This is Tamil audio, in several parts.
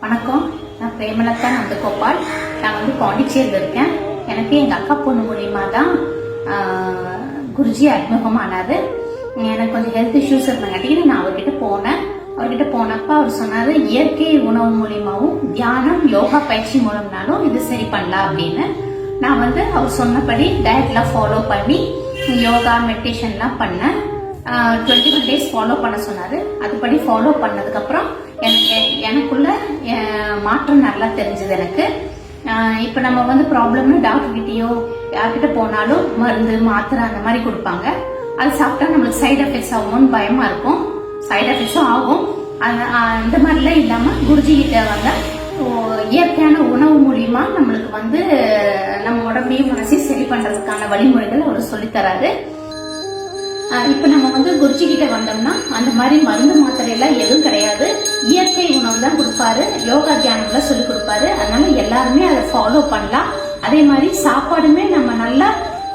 வணக்கம், நான் பிரேமலதா நந்தகோபால். நான் பாண்டிச்சேரியில் இருக்கேன். எனக்கு எங்கள் அக்கா பொண்ணு மூலியமா தான் குருஜி அறிமுகமானாரு. எனக்கு கொஞ்சம் ஹெல்த் இஷ்யூஸ் இருந்தங்காட்டிக்கு நான் அவர்கிட்ட போனேன். அவர்கிட்ட போனப்ப அவர் சொன்னாரு, இயற்கை உணவு மூலியமாவும் தியானம் யோகா பயிற்சி மூலம்னாலும் இது சரி பண்ணலாம் அப்படின்னு. நான் அவர் சொன்னபடி டயட்லாம் ஃபாலோ பண்ணி யோகா மெடிடேஷன்லாம் பண்ணேன். 21 days ஃபாலோ பண்ண சொன்னாரு. அதுபடி ஃபாலோ பண்ணதுக்கப்புறம் எனக்குள்ள மாற்றம் நல்லா தெரிஞ்சது எனக்கு. இப்போ நம்ம ப்ராப்ளம்னு டாக்டர் கிட்டேயோ யார்கிட்ட போனாலும் மருந்து மாத்திரை அந்த மாதிரி கொடுப்பாங்க. அது சாப்பிட்டா நம்மளுக்கு சைட் எஃபெக்ட்ஸ் ஆகும்னு பயமா இருக்கும். சைட் எஃபெக்ட்ஸும் ஆகும். அந்த மாதிரிலாம் இல்லாம குருஜி கிட்ட இயற்கையான உணவு மூலியமா நம்மளுக்கு நம்ம உடம்பையும் மனசையும் சரி பண்றதுக்கான வழிமுறைகள் அவர் சொல்லித்தராரு. இப்ப நம்ம குருஜி கிட்ட வந்தோம்னா அந்த மாதிரி மருந்து மாத்திரை எல்லாம் எதுவும் கிடையாது. இயற்கை உணவு தான் கொடுப்பாரு. யோகா தியானம்லாம் சொல்லி கொடுப்பாரு. அதனால எல்லாருமே அதை ஃபாலோ பண்ணலாம். அதே மாதிரி சாப்பாடுமே நம்ம நல்லா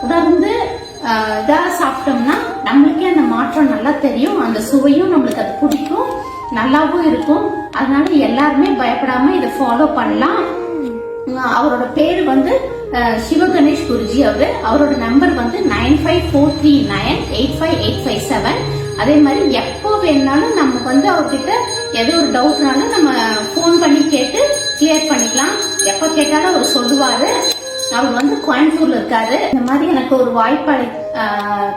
உணர்ந்து இதா சாப்பிட்டோம்னா நம்மளுக்கே அந்த மாற்றம் நல்லா தெரியும். அந்த சுவையும் நம்மளுக்கு அது பிடிக்கும், நல்லாவும் இருக்கும். அதனால எல்லாருமே பயப்படாம இதை ஃபாலோ பண்ணலாம். அவரோட பேரு சிவகணேஷ் குருஜி. அவரோட நம்பர் 9543985857. அதே மாதிரி எப்போ வேணாலும் நம்ம அவர்கிட்ட ஏதோ ஒரு டவுட்னாலும் நம்ம போன் பண்ணி கேட்டு கிளியர் பண்ணிக்கலாம். எப்ப கேட்டாலும் அவர் சொல்லுவாரு. அவர் கோயம்புத்தூர்ல இருக்காரு. இந்த மாதிரி எனக்கு ஒரு வாய்ப்பு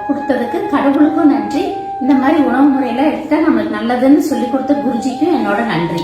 கொடுத்ததுக்கு கடவுளுக்கும் நன்றி. இந்த மாதிரி உணவு முறையெல்லாம் எடுத்தா நம்மளுக்கு நல்லதுன்னு சொல்லி கொடுத்த குருஜிக்கும் என்னோட நன்றி.